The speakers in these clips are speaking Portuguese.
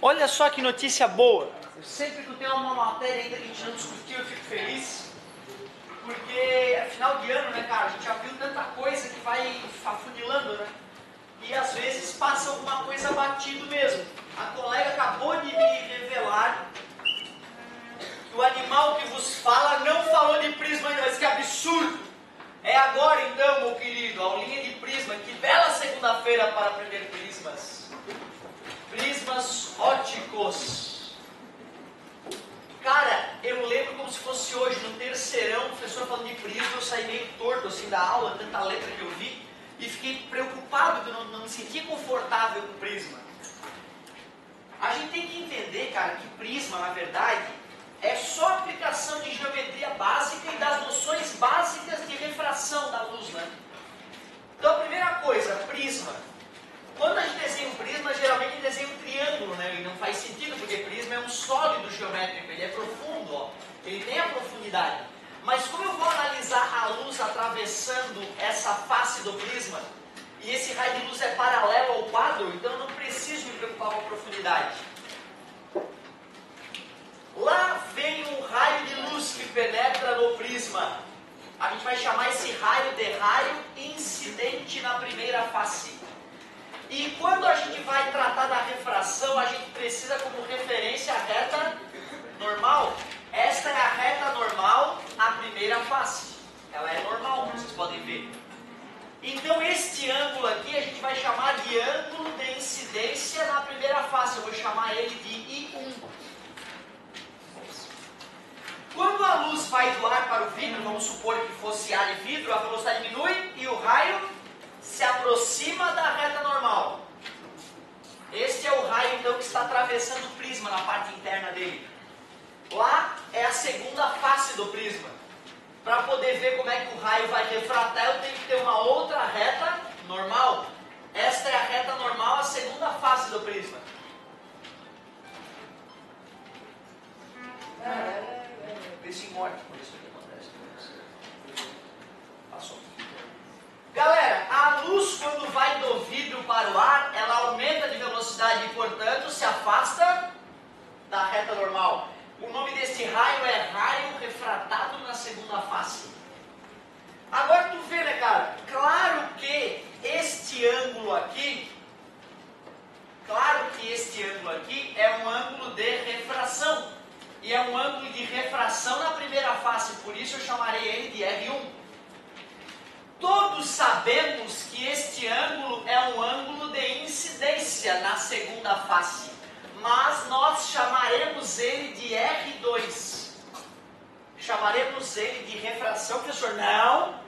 Olha só que notícia boa. Sempre que eu tenho uma matéria ainda que a gente não discutiu, eu fico feliz. Porque é final de ano, né, cara? A gente já viu tanta coisa que vai afunilando, né? E às vezes passa alguma coisa batido mesmo. A colega acabou de me revelar que o animal que vos fala não falou de prisma ainda, mas que absurdo! É agora então, meu querido, aulinha de prisma. Que bela segunda-feira para aprender prismas. Prismas óticos. Cara, eu lembro como se fosse hoje, no terceirão, o professor falando de prisma, eu saí meio torto assim da aula, tanta letra que eu vi, e fiquei preocupado, que eu não me sentia confortável com prisma. A gente tem que entender, cara, que prisma, na verdade, é só aplicação de geometria básica e das noções básicas de refração da luz, né? Então, a primeira coisa, prisma. Quando a gente desenha um prisma, geralmente a gente desenha um triângulo, né? E não faz sentido, porque prisma é um sólido geométrico, ele é profundo, ó. Ele tem a profundidade. Mas como eu vou analisar a luz atravessando essa face do prisma, e esse raio de luz é paralelo ao quadro, então eu não preciso me preocupar com a profundidade. Lá vem um raio de luz que penetra no prisma. A gente vai chamar esse raio de raio incidente na primeira face. E quando a gente vai tratar da refração, a gente precisa como referência a reta normal. Esta é a reta normal à primeira face. Ela é normal, como vocês podem ver. Então este ângulo aqui a gente vai chamar de ângulo de incidência na primeira face. Eu vou chamar ele de I1. Quando a luz vai do ar para o vidro, vamos supor que fosse ar de vidro, a velocidade diminui e o raio se aproxima da reta normal. Este é o raio então que está atravessando o prisma na parte interna dele. Lá é a segunda face do prisma. Para poder ver como é que o raio vai refratar, eu tenho que ter uma outra reta normal. Esta é a reta normal, a segunda face do prisma. Esse morte, por isso que acontece. Passou. Galera, a luz quando vai do vidro para o ar, ela aumenta de velocidade e, portanto, se afasta da reta normal. O nome deste raio é raio refratado na segunda face. Agora tu vê, né, cara? Claro que este ângulo aqui é um ângulo de refração. E é um ângulo de refração na primeira face, por isso eu chamarei ele de R1. Todos sabemos que este ângulo é um ângulo de incidência na segunda face, mas nós chamaremos ele de R2. Chamaremos ele de refração, professor? Não,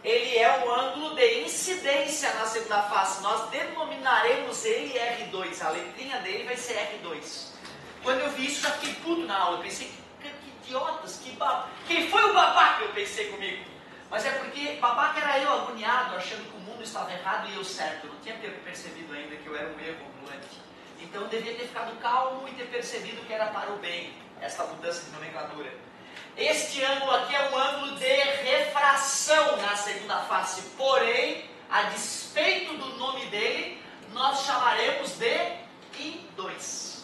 ele é um ângulo de incidência na segunda face, nós denominaremos ele R2, a letrinha dele vai ser R2. Quando eu vi isso, já fiquei puto na aula. Eu pensei, que idiotas, quem foi o babaca? Eu pensei comigo. Mas é porque babaca era eu agoniado, achando que o mundo estava errado e eu certo. Eu não tinha percebido ainda que eu era um erro ambulante. Então eu devia ter ficado calmo e ter percebido que era para o bem, essa mudança de nomenclatura. Este ângulo aqui é um ângulo de refração na segunda face. Porém, a despeito do nome dele, nós chamaremos de I2.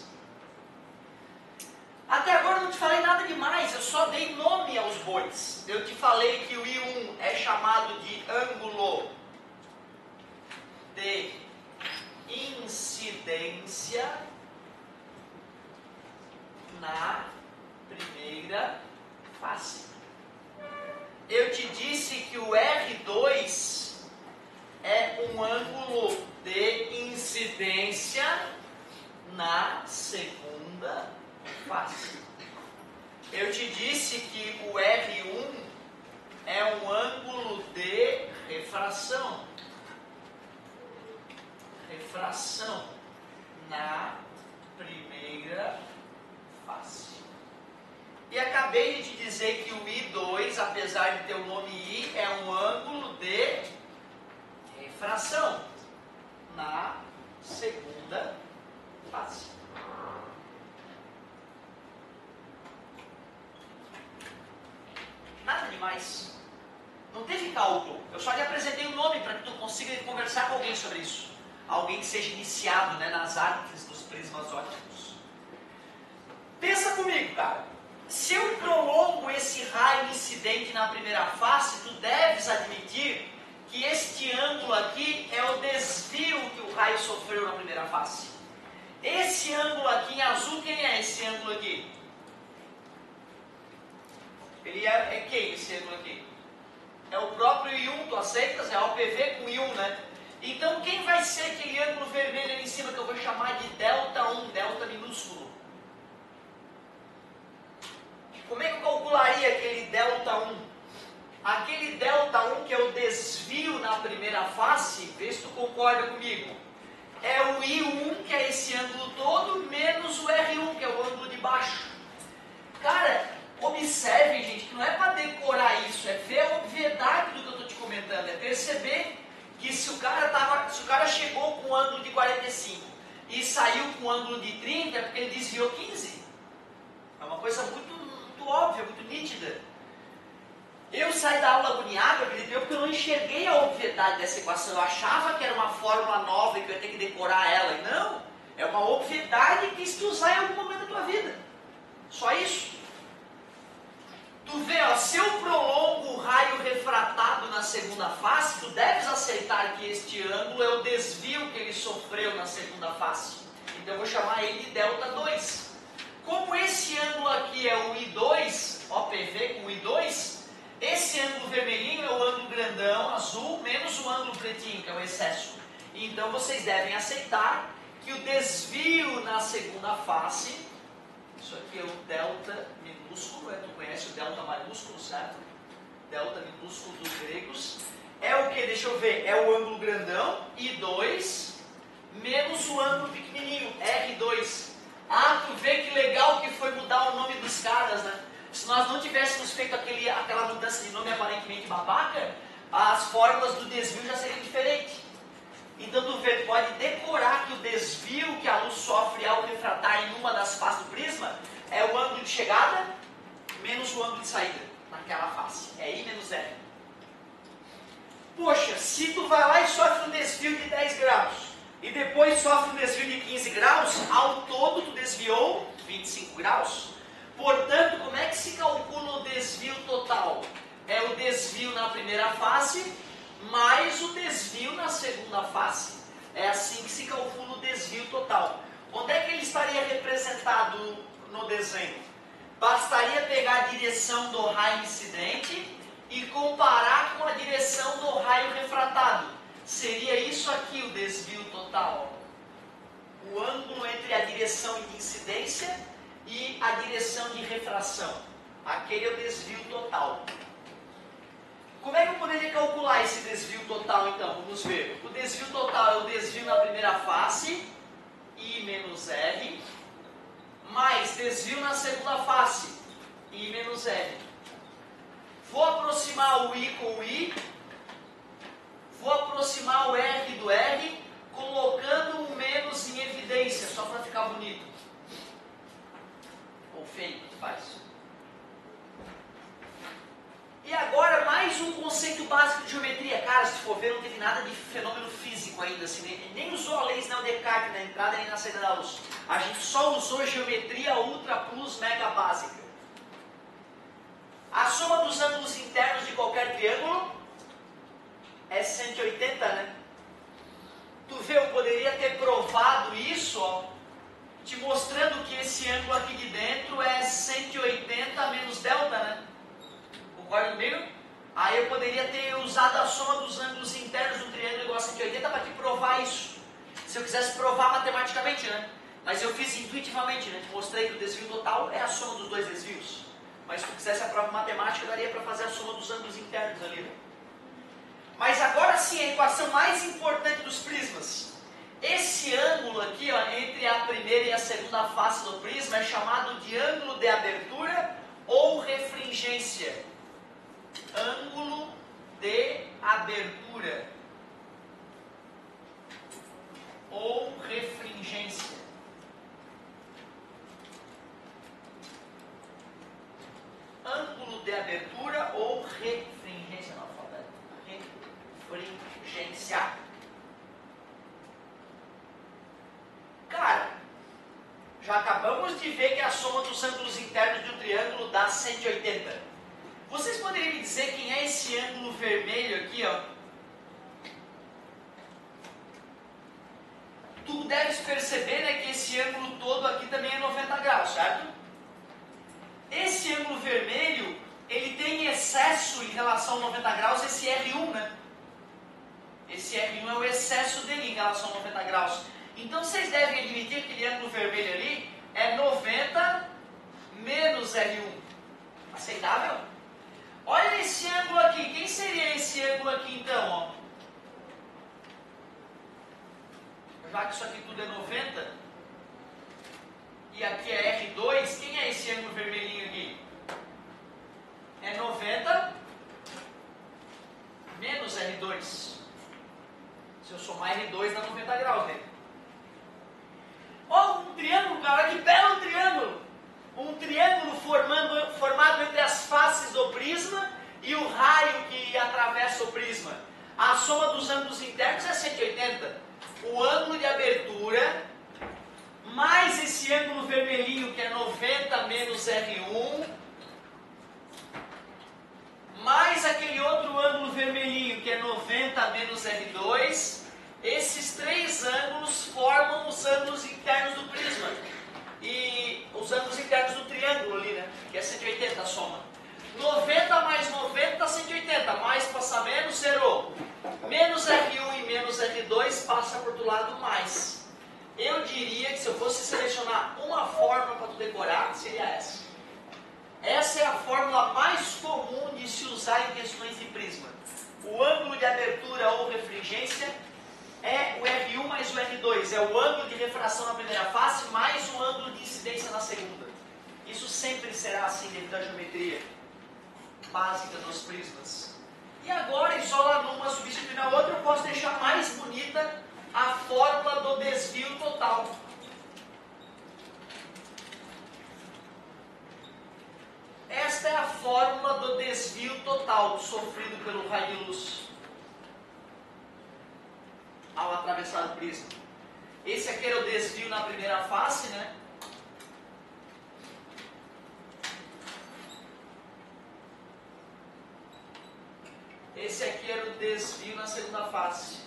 Até agora eu não te falei nada demais, eu só dei nome aos bois. Eu te falei que o I1 é chamado de ângulo de incidência na primeira face. Eu te disse que o R2 é um ângulo de incidência na segunda face. Eu te disse que o R1 é um ângulo de refração. Refração na primeira face. E acabei de te dizer que o I2, apesar de ter o nome I, é um ângulo de refração na segunda face. Nada demais. Não teve cálculo. Eu só lhe apresentei o nome para que tu consiga conversar com alguém sobre isso. Alguém que seja iniciado, né, nas artes dos prismas óticos. cara, se eu prolongo esse raio incidente na primeira face, tu deves admitir que este ângulo aqui é o desvio que o raio sofreu na primeira face. Esse ângulo aqui em azul, quem é esse ângulo aqui? Ele é quem esse ângulo aqui? É o próprio I1, tu aceitas? É a OPV com I1, né? Então quem vai ser aquele ângulo vermelho ali em cima que eu vou chamar de delta 1, delta minúsculo? Como é que eu calcularia aquele delta 1? Aquele delta 1 que é o desvio na primeira face, vê se tu concorda comigo. É o I1, que é esse ângulo todo, menos o R1, que é o ângulo de baixo. Cara, observe, gente, que não é para decorar isso, é ver a obviedade do que eu estou te comentando, é perceber que se o cara chegou com um ângulo de 45 e saiu com um ângulo de 30, é porque ele desviou 15. É uma coisa muito óbvia, muito nítida. Eu saí da aula agoniado, acreditei, porque eu não enxerguei a obviedade dessa equação. Eu achava que era uma fórmula nova e que eu ia ter que decorar ela. E não, é uma obviedade que se tu usar em algum momento da tua vida. Só isso. Tu vê, ó, se eu prolongo o raio refratado na segunda face, tu deves aceitar que este ângulo é o desvio que ele sofreu na segunda face. Então eu vou chamar ele de delta 2. Como esse ângulo aqui é o I2, OPV com I2, esse ângulo vermelhinho é o ângulo grandão, azul, menos o ângulo pretinho, que é o excesso. Então vocês devem aceitar que o desvio na segunda face, isso aqui é o delta minúsculo, tu conhece o delta maiúsculo, certo? Delta minúsculo dos gregos. É o que? Deixa eu ver, é o ângulo grandão, I2, menos o ângulo pequenininho, R2. Ah, tu vê que legal que foi mudar o nome dos caras, né? Se nós não tivéssemos feito aquela mudança de nome aparentemente babaca, as fórmulas do desvio já seriam diferentes. Então tu vê, tu pode decorar que o desvio que a luz sofre ao refratar em uma das faces do prisma é o ângulo de chegada menos o ângulo de saída naquela face. É I menos R. Poxa, se tu vai lá e sofre um desvio de 10 graus e depois sofre um desvio de 15 graus, ao todo tu desviou 25 graus. Portanto, como é que se calcula o desvio total? É o desvio na primeira face mais o desvio na segunda face. É assim que se calcula o desvio total. Onde é que ele estaria representado no desenho? Bastaria pegar a direção do raio incidente e comparar com a direção do raio refratado. Seria isso aqui o desvio total. O ângulo entre a direção de incidência e a direção de refração. Aquele é o desvio total. Como é que eu poderia calcular esse desvio total, então? Vamos ver. O desvio total é o desvio na primeira face, I menos R, mais desvio na segunda face, I menos R. Vou aproximar o I com o I, vou aproximar o R do R, colocando o menos em evidência, só para ficar bonito. Ou feio, que faz. E agora mais um conceito básico de geometria. Cara, se for ver, não teve nada de fenômeno físico ainda, assim, nem usou a leis Descartes na entrada nem na saída da luz. A gente só usou geometria ultra plus mega básica. A soma dos ângulos internos de qualquer triângulo é 180, né? Tu vê, eu poderia ter provado isso, ó, te mostrando que esse ângulo aqui de dentro é 180 menos delta, né? Concorda comigo? Aí eu poderia ter usado a soma dos ângulos internos do triângulo igual a 180 para te provar isso. Se eu quisesse provar matematicamente, né? Mas eu fiz intuitivamente, né? Te mostrei que o desvio total é a soma dos dois desvios. Mas se tu quisesse a prova matemática, daria para fazer a soma dos ângulos internos ali, né? Mas agora sim, a equação mais importante dos prismas. Esse ângulo aqui, ó, entre a primeira e a segunda face do prisma é chamado de ângulo de abertura ou refringência. Ângulo de abertura ou refringência. Ângulo de abertura ou refringência. Não, falta refringência. Cara, já acabamos de ver que a soma dos ângulos internos de um triângulo dá 180. Vocês poderiam me dizer quem é esse ângulo vermelho aqui, ó? Tu deves perceber, né, que esse ângulo todo aqui também é 90 graus, certo? Esse ângulo vermelho, ele tem excesso em relação a 90 graus, esse R1, né? Esse R1 é o excesso dele em relação a 90 graus. Então vocês devem admitir que aquele ângulo vermelho ali é 90 menos R1. Aceitável? Olha esse ângulo aqui. Quem seria esse ângulo aqui então? Ó? Já que isso aqui tudo é 90 e aqui é R2, quem é esse ângulo vermelhinho aqui? É 90 menos R2. Se eu somar R2 dá 90 graus dele. Ó, um triângulo, cara, que belo triângulo! Um triângulo formado entre as faces do prisma e o raio que atravessa o prisma. A soma dos ângulos internos é 180. O ângulo de abertura, mais esse ângulo vermelhinho que é 90 menos R1, mais aquele outro ângulo vermelhinho que é 90 menos R2, esses três ângulos formam os ângulos internos do prisma. E os ângulos internos do triângulo ali, né? Que é 180 a soma. 90 mais 90, 180. Mais passa menos, zerou. Menos R1 e menos R2 passa por outro lado mais. Eu diria que se eu fosse selecionar uma fórmula para tu decorar, seria essa. Essa é a fórmula mais comum de se usar em questões de prisma. O ângulo de abertura ou refringência é o R1 mais o R2. É o ângulo de refração na primeira face mais o ângulo de incidência na segunda. Isso sempre será assim devido à geometria básica dos prismas. E agora, isolando uma, substituindo a outra, eu posso deixar mais bonita a fórmula do desvio total. Esta é a fórmula do desvio total sofrido pelo raio de luz ao atravessar o prisma. Esse aqui era o desvio na primeira face, né? Esse aqui era o desvio na segunda face.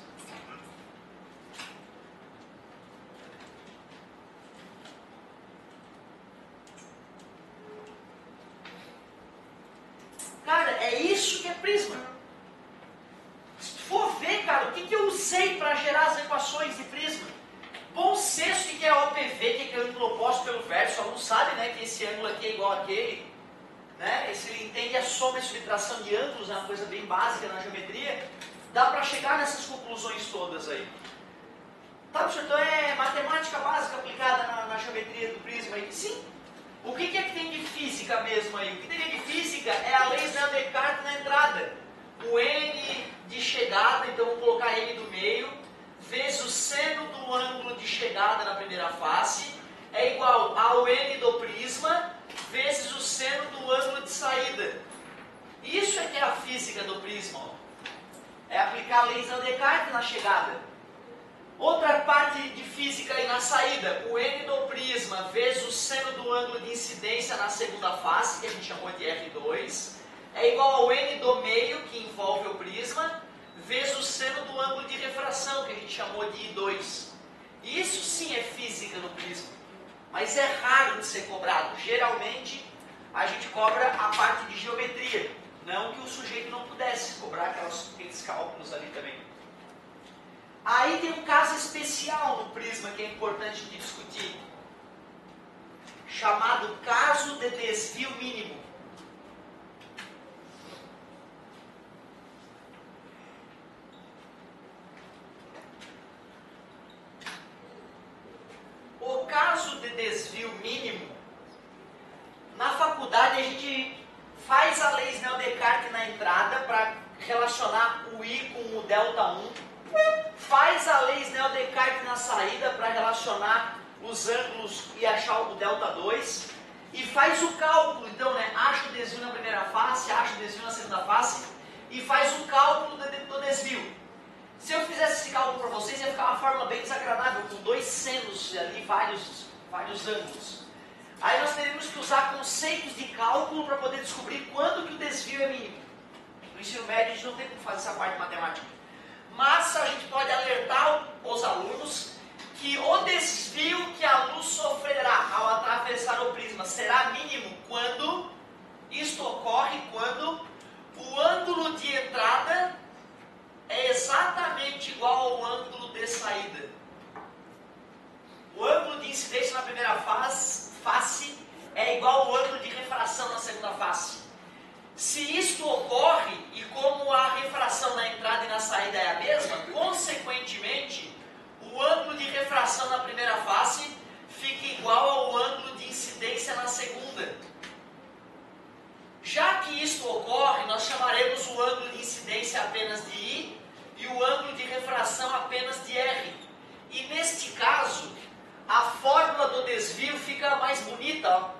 Cara, é isso que é prisma. Se tu for ver, cara, o que eu usei para gerar as equações de prisma? Bom senso, o que é OPV, que é o ângulo oposto pelo verso. O aluno sabe, né, que esse ângulo aqui é igual àquele. Né? Ele entende a soma e subtração de ângulos, é uma coisa bem básica na geometria. Dá para chegar nessas conclusões todas aí. Tá, professor, então é matemática básica aplicada na geometria do prisma aí? Sim. O que é que tem de física mesmo aí? O que tem de física é a lei de Descartes na entrada. O n de chegada, então vou colocar n do meio, vezes o seno do ângulo de chegada na primeira face, é igual ao n do prisma, vezes o seno do ângulo de saída. Isso é que é a física do prisma. É aplicar a lei de Descartes na chegada. Outra parte de física aí na saída, o n do prisma vezes o seno do ângulo de incidência na segunda face, que a gente chamou de F2, é igual ao n do meio, que envolve o prisma, vezes o seno do ângulo de refração, que a gente chamou de I2. Isso sim é física no prisma, mas é raro de ser cobrado. Geralmente a gente cobra a parte de geometria, não que o sujeito não pudesse cobrar aqueles cálculos ali também. Aí tem um caso especial no prisma que é importante de discutir, chamado caso de desvio mínimo. O caso de desvio mínimo, na faculdade a gente faz a lei de Descartes na entrada para relacionar o I com o ΔI. Faz a lei de Descartes na saída para relacionar os ângulos e achar o ΔI. E faz o cálculo, então, né? Acha o desvio na primeira face, acha o desvio na segunda face e faz o cálculo do desvio. Se eu fizesse esse cálculo para vocês, ia ficar uma fórmula bem desagradável, com dois senos ali, vários vários ângulos. Aí nós teremos que usar conceitos de cálculo para poder descobrir quando que o desvio é mínimo. No ensino médio a gente não tem como fazer essa parte de matemática. Mas a gente pode alertar os alunos que o desvio que a luz sofrerá ao atravessar o prisma será mínimo quando isto ocorre quando o ângulo de entrada é exatamente igual ao ângulo de saída. O ângulo de incidência na primeira face é igual ao ângulo de refração na segunda face. Se isto ocorre, e como a refração na entrada e na saída é a mesma, consequentemente, o ângulo de refração na primeira face fica igual ao ângulo de incidência na segunda. Já que isto ocorre, nós chamaremos o ângulo de incidência apenas de I e o ângulo de refração apenas de R. E neste caso, a fórmula do desvio fica mais bonita, ó.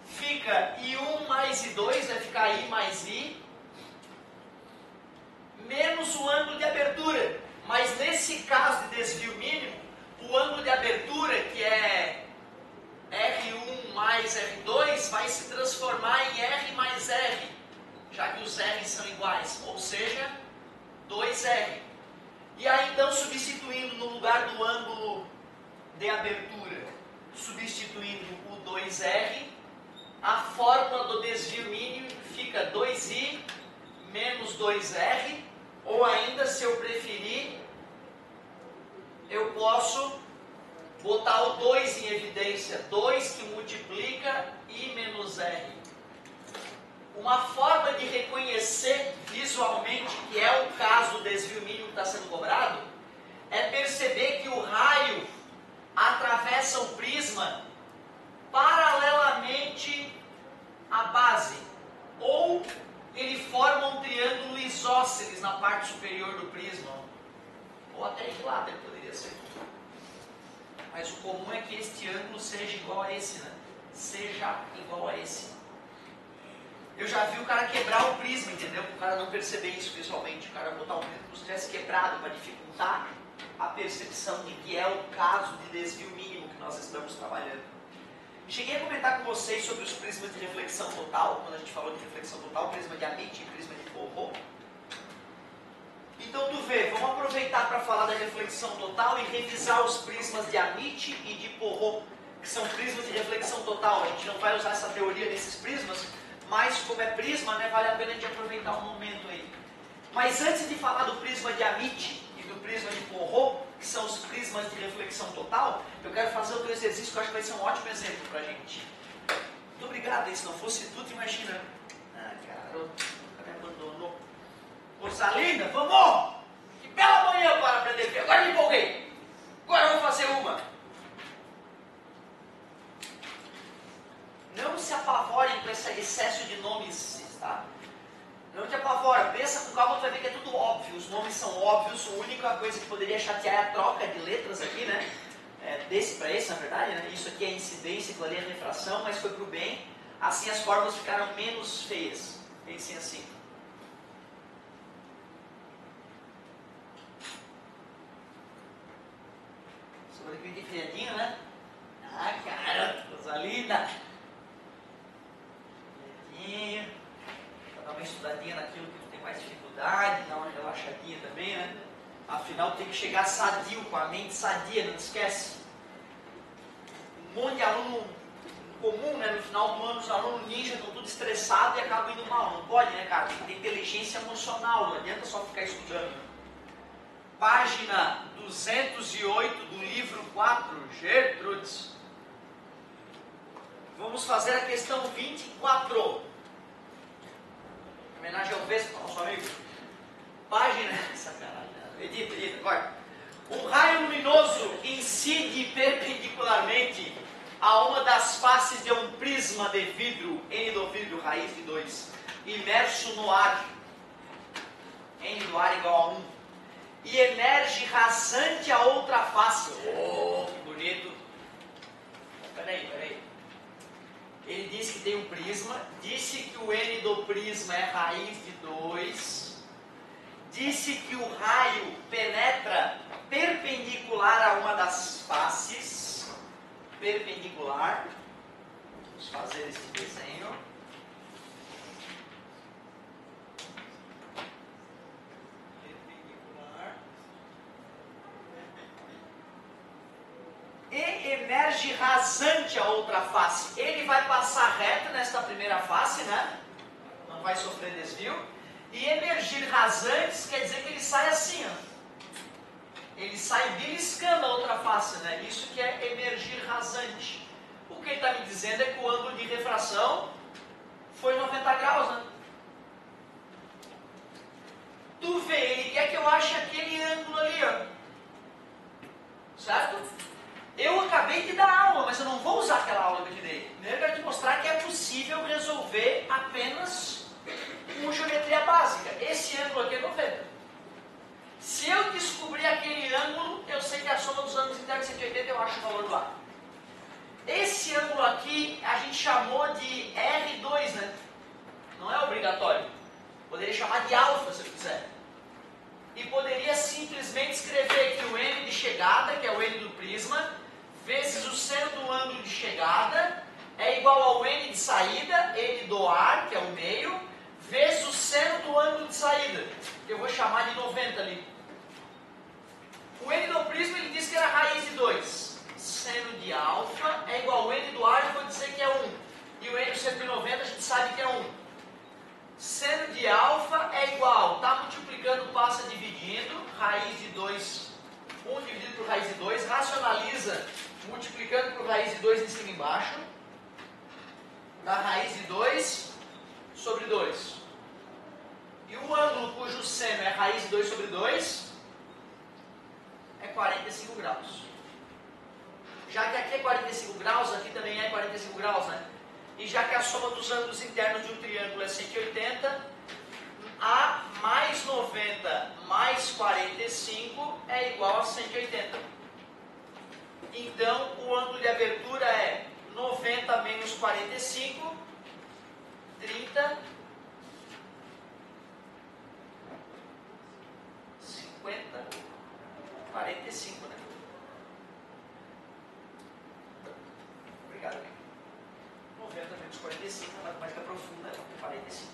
Fica I1 mais I2, vai ficar I mais I, menos o ângulo de abertura. Mas nesse caso de desvio mínimo, o ângulo de abertura, que é R1 mais R2, vai se transformar em R mais R, já que os R são iguais, ou seja, 2R. E aí então, substituindo no lugar do ângulo de abertura, substituindo o 2R, a fórmula do desvio mínimo fica 2I menos 2R, ou ainda, se eu preferir, eu posso botar o 2 em evidência, 2 que multiplica I menos R. Uma forma de reconhecer visualmente que é o caso do desvio mínimo que está sendo cobrado, é perceber que o raio atravessa o prisma paralelamente à base, ou ele forma um triângulo isósceles na parte superior do prisma, ou até equilátero poderia ser. Mas o comum é que este ângulo seja igual a esse, né? Seja igual a esse. Eu já vi o cara quebrar o prisma, entendeu? O cara não perceber isso visualmente, o cara botar o prisma como se tivesse quebrado para dificultar a percepção de que é o caso de desvio mínimo que nós estamos trabalhando. Cheguei a comentar com vocês sobre os prismas de reflexão total, quando a gente falou de reflexão total, prisma de Amit e prisma de Porot. Então tu vê, vamos aproveitar para falar da reflexão total e revisar os prismas de Amit e de Porot, que são prismas de reflexão total. A gente não vai usar essa teoria nesses prismas, mas como é prisma, né, vale a pena a gente aproveitar um momento aí. Mas antes de falar do prisma de Amit e do prisma de Porot, que são os prismas de reflexão total, eu quero fazer outro exercício que eu acho que vai ser um ótimo exemplo para a gente. Muito obrigado, e se não fosse tu, imagina. Ah, garoto, me abandonou. Rosalina, vamos! Que bela manhã para aprender. Agora me empolguei. Agora eu vou fazer uma. Não se apavorem com esse excesso de nomes, tá? Não te apavora, pensa com calma, tu vai ver que é tudo óbvio, os nomes são óbvios, a única coisa que poderia chatear é a troca de letras aqui, né? Desse para esse, na verdade, né? Isso aqui é incidência, aquilo ali é refração, mas foi para o bem, assim as fórmulas ficaram menos feias, pensem assim. Sobre aquele diferentinho, né? Ah, cara, Rosalina! Diferentinho. Dar uma estudadinha naquilo que tu tem mais dificuldade, dar uma relaxadinha também, né? Afinal, tem que chegar sadio, com a mente sadia, não esquece. Um monte de aluno comum, né? No final do ano, os alunos ninja estão tudo estressados e acabam indo mal. Não pode, né, cara? Tem que ter inteligência emocional, não adianta só ficar estudando. Página 208 do livro 4, Gertrudes. Vamos fazer a questão 24. Homenagem ao Vespa, nosso amigo. Página. Sacanagem. Edita, agora. Um raio luminoso incide perpendicularmente a uma das faces de um prisma de vidro, N do vidro, raiz de 2, imerso no ar. N do ar igual a 1. E emerge rasante a outra face. Oh, que bonito. Peraí. Ele disse que tem um prisma, disse que o N do prisma é raiz de 2, disse que o raio penetra perpendicular a uma das faces, perpendicular. Vamos fazer esse desenho. Perpendicular. E emerge rasante a outra face. Ele vai passar reto nesta primeira face, né? Não vai sofrer desvio. E emergir rasantes quer dizer que ele sai assim, ó. Ele sai beliscando a outra face, né? Isso que é emergir rasante. O que ele está me dizendo é que o ângulo de refração foi 90 graus, né? Tu vê, ele quer que eu ache aquele ângulo ali, ó. Certo? Eu acabei de dar aula, mas eu não vou usar aquela aula que eu te dei. Primeiro eu quero te mostrar que é possível resolver apenas com geometria básica. Esse ângulo aqui é 90. Se eu descobrir aquele ângulo, eu sei que a soma dos ângulos internos é 180, eu acho o valor do A. Esse ângulo aqui a gente chamou de R2, né? Não é obrigatório. Poderia chamar de alfa, se eu quiser. E poderia simplesmente escrever que o N de chegada, que é o N do prisma, vezes o seno do ângulo de chegada, é igual ao N de saída, N do ar, que é o meio, vezes o seno do ângulo de saída, que eu vou chamar de 90 ali. O N do prisma ele diz que era raiz de 2. Seno de alfa é igual ao N do ar, eu vou dizer que é 1. E o N do 190 a gente sabe que é 1. Seno de alfa é igual, está multiplicando, passa dividindo, raiz de 2, 1 dividido por raiz de 2, racionaliza, multiplicando por raiz de 2 em cima e embaixo, dá raiz de 2 sobre 2. E o ângulo cujo seno é raiz de 2 sobre 2, é 45 graus. Já que aqui é 45 graus, aqui também é 45 graus, né? E já que a soma dos ângulos internos de um triângulo é 180, A mais 90 mais 45 é igual a 180. Então, o ângulo de abertura é 90 menos 45, 30, 50, 45, né? Obrigado. 90 menos 45, a matemática profunda é 45.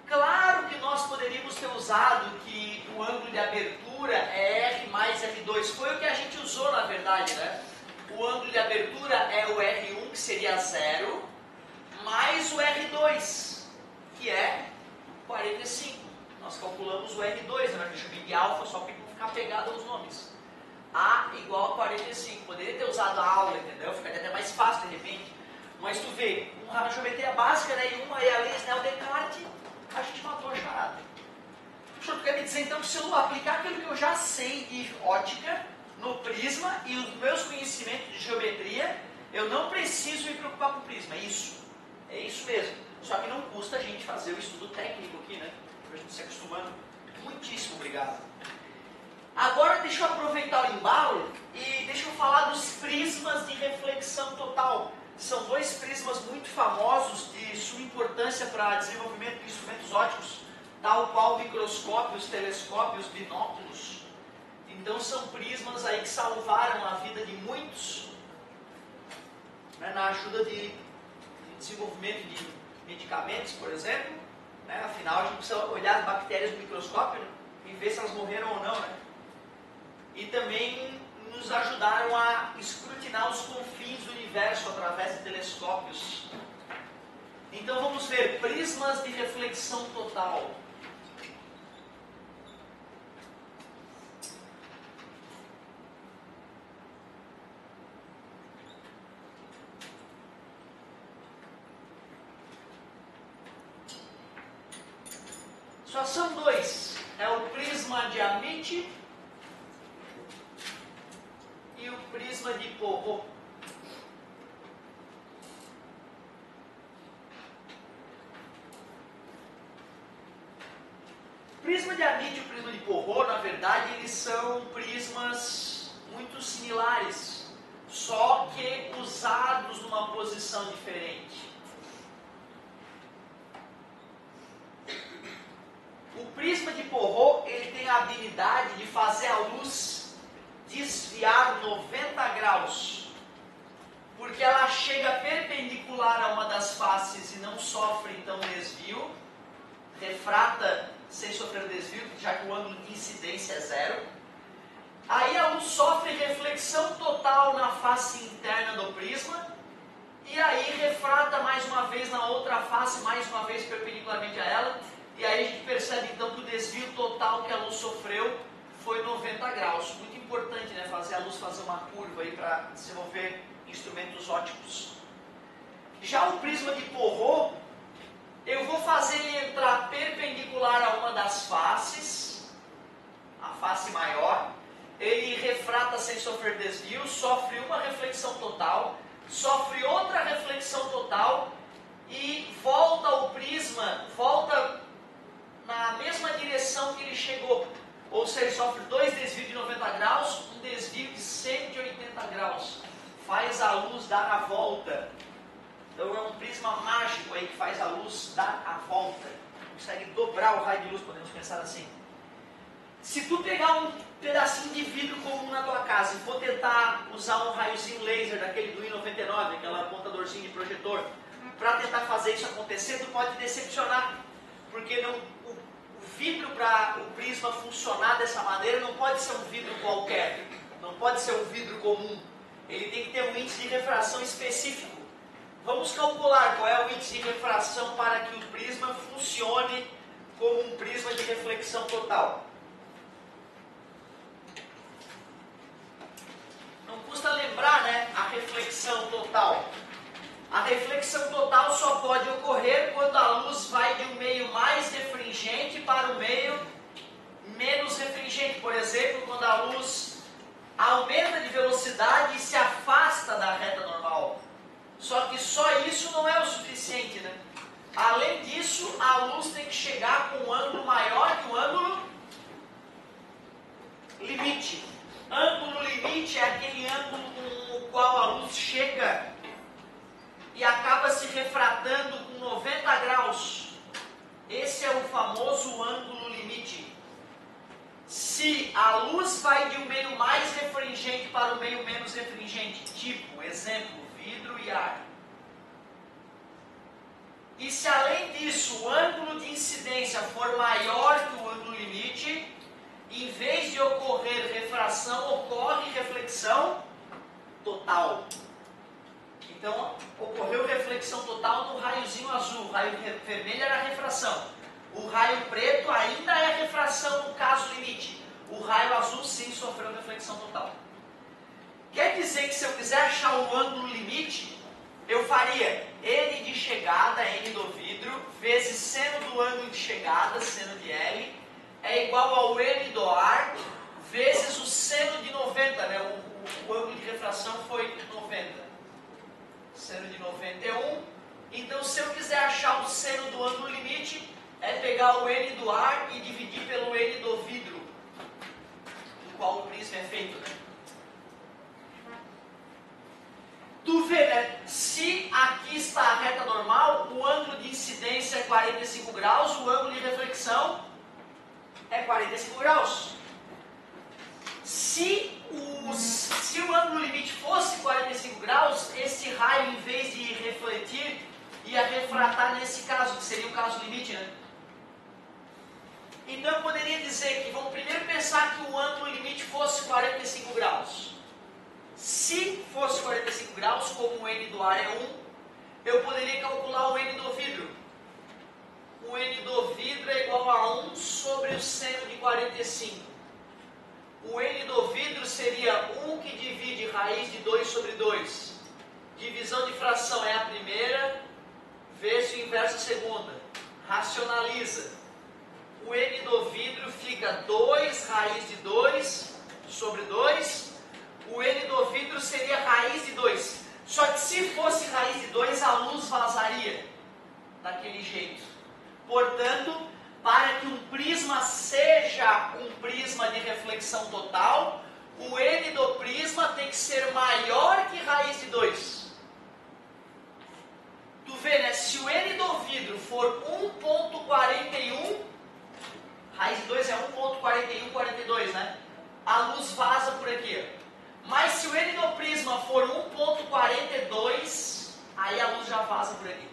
Claro que nós poderíamos ter usado que o ângulo de abertura é R mais R2. Foi o que a gente usou, na verdade, né? O ângulo de abertura é o R1, que seria 0, mais o R2, que é 45. Nós calculamos o R2, né? Eu chamei de alfa só para não ficar pegado aos nomes. A igual a 45. Poderia ter usado a aula, entendeu? Ficaria até mais fácil de repente. Mas tu vê, uma geometria básica, né? E uma é a lei Snell-Descartes, a gente matou a charada. O senhor quer me dizer então que se eu aplicar aquilo que eu já sei de ótica no prisma e os meus conhecimentos de geometria, eu não preciso me preocupar com o prisma. É isso mesmo. Só que não custa a gente fazer o estudo técnico aqui, né? Para a gente se acostumando. Muitíssimo obrigado. Agora deixa eu aproveitar o embalo e deixa eu falar dos prismas de reflexão total. São dois prismas muito famosos de sua importância para desenvolvimento de instrumentos ópticos, tal qual microscópios, telescópios, binóculos. Então são prismas aí que salvaram a vida de muitos, né, na ajuda de desenvolvimento de medicamentos, por exemplo. Né, afinal, a gente precisa olhar as bactérias no microscópio, né, e ver se elas morreram ou não, né? E também nos ajudaram a escrutinar os confins do universo através de telescópios. Então vamos ver prismas de reflexão total. Só são dois. É o prisma de Amici e o prisma de Porrot. O prisma de Amici e o prisma de Porrot, na verdade, eles são prismas muito similares, só que usados numa posição diferente. O prisma de Porrot, ele tem a habilidade de fazer a luz desviar 90 graus porque ela chega perpendicular a uma das faces e não sofre então desvio, refrata sem sofrer desvio, já que o ângulo de incidência é zero. Aí a luz sofre reflexão total na face interna do prisma, e aí refrata mais uma vez na outra face, mais uma vez perpendicularmente a ela, e aí a gente percebe então que o desvio total que a luz sofreu foi 90 graus. Muito importante, né, fazer a luz fazer uma curva aí para desenvolver instrumentos ópticos. Já o prisma de Porot, eu vou fazer ele entrar perpendicular a uma das faces, a face maior, ele refrata sem sofrer desvio, sofre uma reflexão total, sofre outra reflexão total e volta o prisma, volta na mesma direção que ele chegou. Ou seja, sofre dois desvios de 90 graus, um desvio de 180 graus. Faz a luz dar a volta. Então é um prisma mágico aí que faz a luz dar a volta. Consegue dobrar o raio de luz, podemos pensar assim. Se tu pegar um pedacinho de vidro comum na tua casa e for tentar usar um raiozinho laser daquele do I99, aquela apontadorzinho de projetor, para tentar fazer isso acontecer, tu pode decepcionar. Porque não, o vidro para o prisma funcionar dessa maneira não pode ser um vidro qualquer. Não pode ser um vidro comum. Ele tem que ter um índice de refração específico. Vamos calcular qual é o índice de refração para que o prisma funcione como um prisma de reflexão total. Não custa lembrar, né, a reflexão total. A reflexão total só pode ocorrer quando a luz vai de um meio mais refringente para o meio menos refringente. Por exemplo, quando a luz aumenta de velocidade e se afasta da reta normal. Só que só isso não é o suficiente, né? Além disso, a luz tem que chegar com um ângulo maior que o ângulo limite. Ângulo limite é aquele ângulo com o qual a luz chega e acaba se refratando com 90 graus. Esse é o famoso ângulo limite. Se a luz vai de um meio mais refringente para o meio menos refringente, tipo, exemplo, vidro e ar. E se além disso o ângulo de incidência for maior que o ângulo limite, em vez de ocorrer refração, ocorre reflexão total. Então, ocorreu reflexão total no raiozinho azul. O raio vermelho era refração. O raio preto ainda é refração no caso limite. O raio azul sim sofreu reflexão total. Quer dizer que se eu quiser achar o ângulo limite, eu faria N de chegada, N do vidro, vezes seno do ângulo de chegada, seno de L, é igual ao N do ar, vezes o seno de 90, né? O ângulo de refração foi 90. Seno de 91. Então, se eu quiser achar o seno do ângulo limite, é pegar o N do ar e dividir pelo N do vidro, do qual o prisma é feito, né? Tu vê, né? Se aqui está a reta normal, o ângulo de incidência é 45 graus, o ângulo de reflexão é 45 graus. Se o ângulo limite fosse 45 graus, esse raio, em vez de refletir, ia refratar nesse caso, que seria o caso limite, né? Então eu poderia dizer que, vamos primeiro pensar que o ângulo limite fosse 45 graus. Se fosse 45 graus, como o N do ar é 1, eu poderia calcular o N do vidro. O N do vidro é igual a 1 sobre o seno de 45. O N do vidro seria 1 que divide raiz de 2 sobre 2. Divisão de fração é a primeira, vezes o inverso a segunda. Racionaliza. O N do vidro fica 2 raiz de 2 sobre 2. O N do vidro seria raiz de 2. Só que se fosse raiz de 2, a luz vazaria daquele jeito. Portanto, para que um prisma seja um prisma de reflexão total, o N do prisma tem que ser maior que raiz de 2. Tu vê, né? Se o N do vidro for 1.41, raiz de 2 é 1.4142, né? A luz vaza por aqui. Mas se o N do prisma for 1.42, aí a luz já vaza por aqui.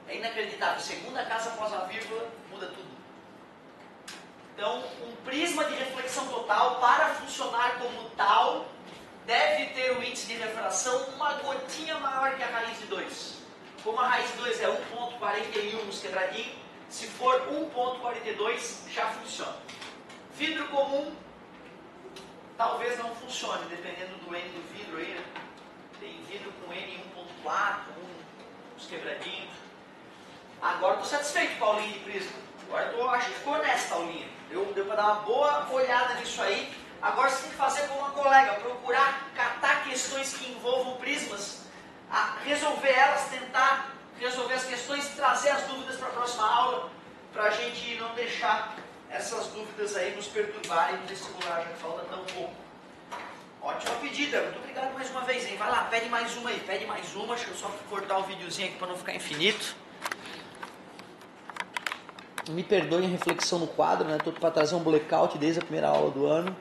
É inacreditável. Segunda casa após a vírgula, muda tudo. Então, um prisma de reflexão total, para funcionar como tal, deve ter o índice de refração uma gotinha maior que a raiz de 2. Como a raiz de 2 é 1.41 nos quebradinhos, se for 1.42 já funciona. Vidro comum, talvez não funcione, dependendo do N do vidro aí, né? Tem vidro com N 1.4, uns quebradinhos. Agora estou satisfeito com a aulinha de prisma. Agora eu acho que ficou honesta a aulinha. Deu para dar uma boa olhada nisso aí. Agora você tem que fazer como uma colega, procurar catar questões que envolvam prismas, resolver elas, tentar resolver as questões e trazer as dúvidas para a próxima aula, para a gente não deixar essas dúvidas aí nos perturbarem no vestibular, já que falta tão pouco. Ótima pedida, muito obrigado mais uma vez, hein? Vai lá, pede mais uma aí, pede mais uma. Deixa eu só cortar o videozinho aqui para não ficar infinito. Me perdoem a reflexão no quadro, né? Estou para trazer um blackout desde a primeira aula do ano.